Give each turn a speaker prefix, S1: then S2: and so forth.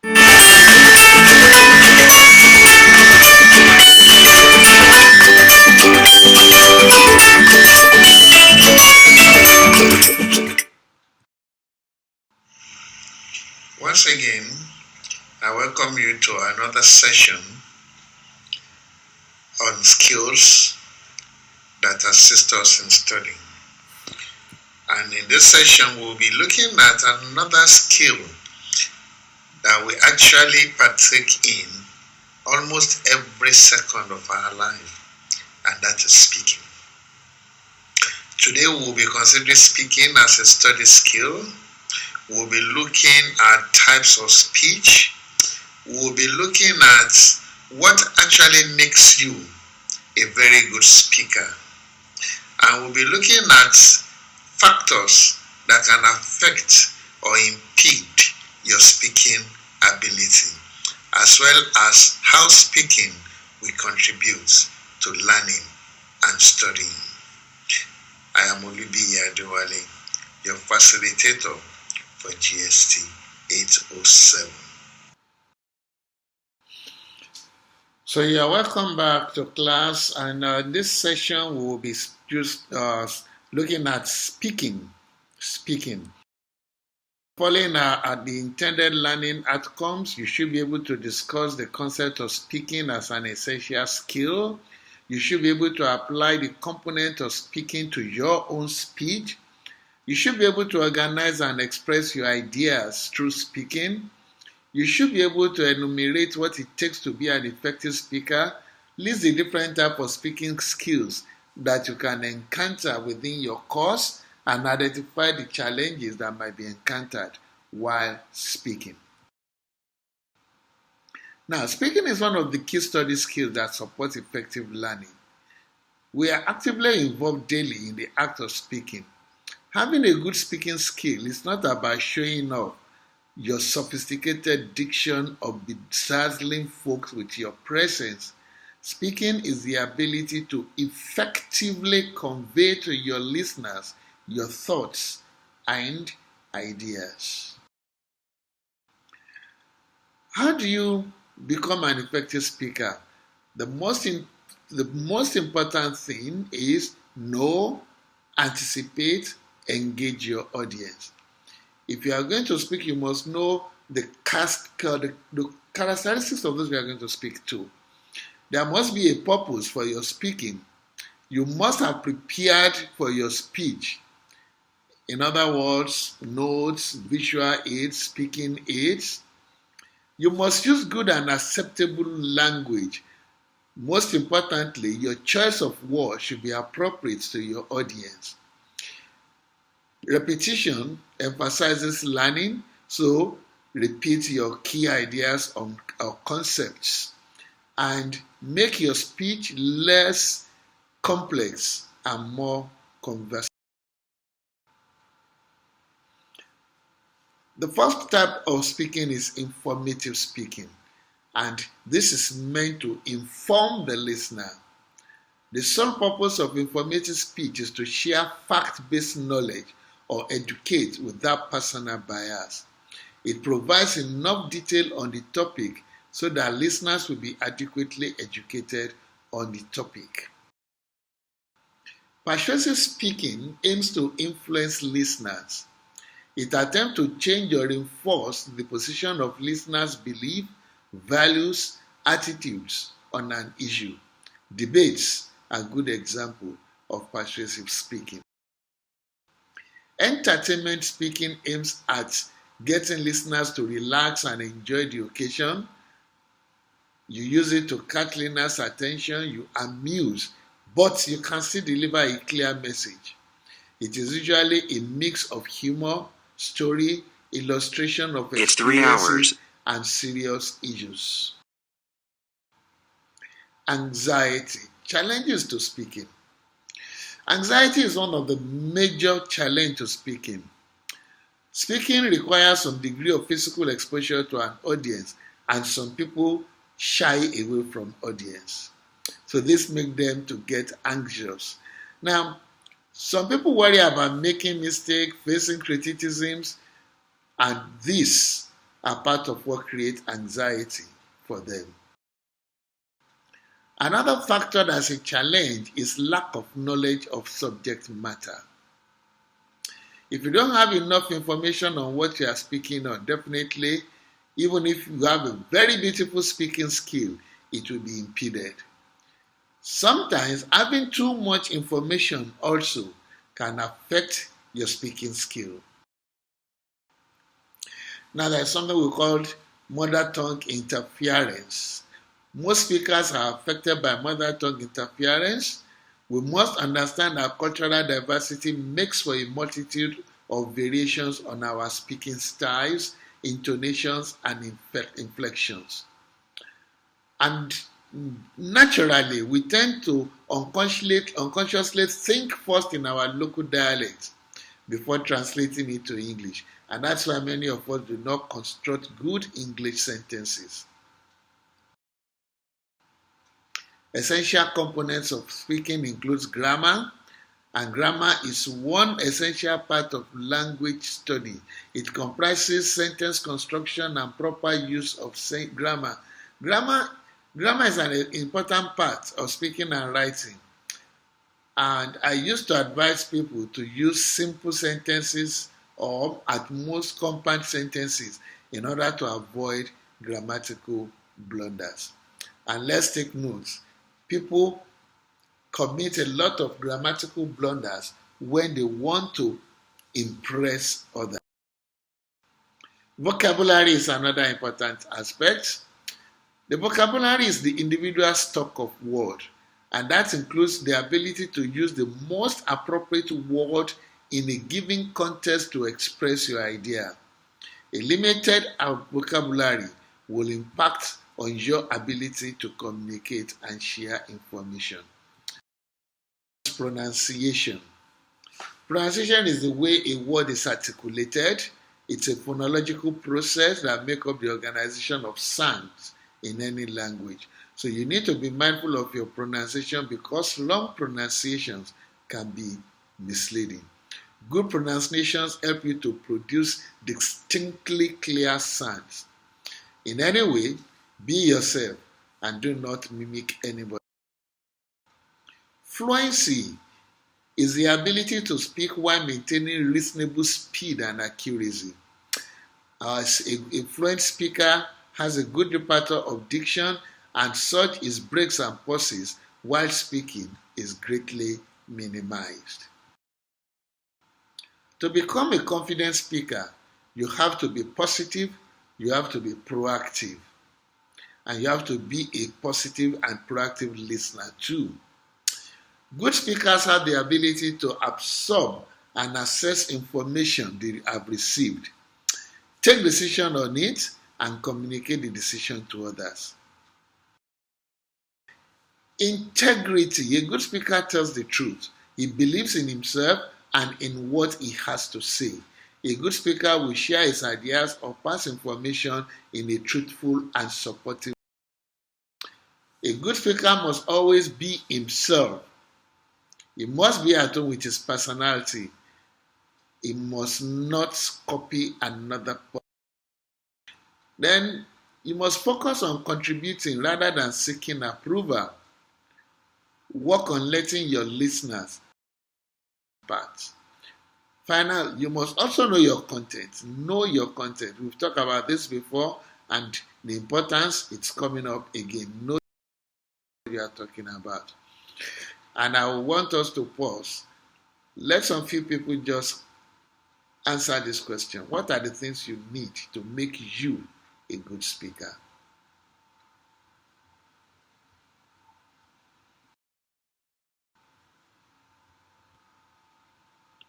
S1: Once again, I welcome you to another session on skills that assist us in studying. And in this session, we'll be looking at another skill that we actually partake in almost every second of our life, and that is speaking. Today, we'll be considering speaking as a study skill. We'll be looking at types of speech. We'll be looking at what actually makes you a very good speaker. And we'll be looking at factors that can affect or impede your speaking ability, as well as how speaking will contribute to learning and studying. I am Olubi Adewale, your facilitator for GST 807. So you are welcome back to class, and this session will be just looking at speaking. Following at the intended learning outcomes, you should be able to discuss the concept of speaking as an essential skill. You should be able to apply the component of speaking to your own speech. You should be able to organize and express your ideas through speaking. You should be able to enumerate what it takes to be an effective speaker, list the different types of speaking skills that you can encounter within your course, and identify the challenges that might be encountered while speaking. Now, speaking is one of the key study skills that support effective learning. We are actively involved daily in the act of speaking. Having a good speaking skill is not about showing off your sophisticated diction or bedazzling folks with your presence. Speaking is the ability to effectively convey to your listeners your thoughts and ideas. How do you become an effective speaker? The most important thing is know, anticipate, engage your audience. If you are going to speak, you must know the characteristics of those you are going to speak to. There must be a purpose for your speaking. You must have prepared for your speech. In other words, notes, visual aids, speaking aids. You must use good and acceptable language. Most importantly, your choice of words should be appropriate to your audience. Repetition emphasizes learning, so repeat your key ideas or concepts and make your speech less complex and more conversational. The first type of speaking is informative speaking, and this is meant to inform the listener. The sole purpose of informative speech is to share fact-based knowledge or educate without personal bias. It provides enough detail on the topic so that listeners will be adequately educated on the topic. Persuasive speaking aims to influence listeners. It attempts to change or reinforce the position of listeners' beliefs, values, attitudes on an issue. Debates are good examples of persuasive speaking. Entertainment speaking aims at getting listeners to relax and enjoy the occasion. You use it to catch listeners' attention, you amuse, but you can still deliver a clear message. It is usually a mix of humor, story, illustration of experiences, and serious issues. Anxiety. Challenges to speaking. Anxiety is one of the major challenges to speaking. Speaking requires some degree of physical exposure to an audience, and some people shy away from audience. So this makes them to get anxious. Now, some people worry about making mistakes, facing criticisms, and this are part of what creates anxiety for them. Another factor that's a challenge is lack of knowledge of subject matter. If you don't have enough information on what you are speaking on, definitely, even if you have a very beautiful speaking skill, it will be impeded. Sometimes having too much information also can affect your speaking skill. Now there's something we call mother tongue interference. Most speakers are affected by mother tongue interference. We must understand that cultural diversity makes for a multitude of variations on our speaking styles, intonations, and inflections. And naturally, we tend to unconsciously think first in our local dialect before translating it to English. And that's why many of us do not construct good English sentences. Essential components of speaking includes grammar, and grammar is one essential part of language study. It comprises sentence construction and proper use of grammar. Grammar is an important part of speaking and writing. And I used to advise people to use simple sentences or at most compound sentences in order to avoid grammatical blunders. And let's take notes. People commit a lot of grammatical blunders when they want to impress others. Vocabulary is another important aspect. The vocabulary is the individual stock of words, and that includes the ability to use the most appropriate word in a given context to express your idea. A limited vocabulary will impact on your ability to communicate and share information. Pronunciation. Pronunciation is the way a word is articulated. It's a phonological process that makes up the organization of sounds in any language. So you need to be mindful of your pronunciation because long pronunciations can be misleading. Good pronunciations help you to produce distinctly clear sounds. In any way, be yourself and do not mimic anybody. Fluency is the ability to speak while maintaining reasonable speed and accuracy. As a fluent speaker has a good repertoire of diction, and such his breaks and pauses while speaking is greatly minimized. To become a confident speaker, you have to be positive, you have to be proactive, and you have to be a positive and proactive listener too. Good speakers have the ability to absorb and assess information they have received, take decision on it, and communicate the decision to others. Integrity. A good speaker tells the truth. He believes in himself and in what he has to say. A good speaker will share his ideas or pass information in a truthful and supportive way. A good speaker must always be himself. He must be at home with his personality. He must not copy another person. Then you must focus on contributing rather than seeking approval. Work on letting your listeners part. Finally, you must also know your content. Know your content. We've talked about this before, and the importance, it's coming up again. Know what you are talking about. And I want us to pause. Let some few people just answer this question. What are the things you need to make you a good speaker?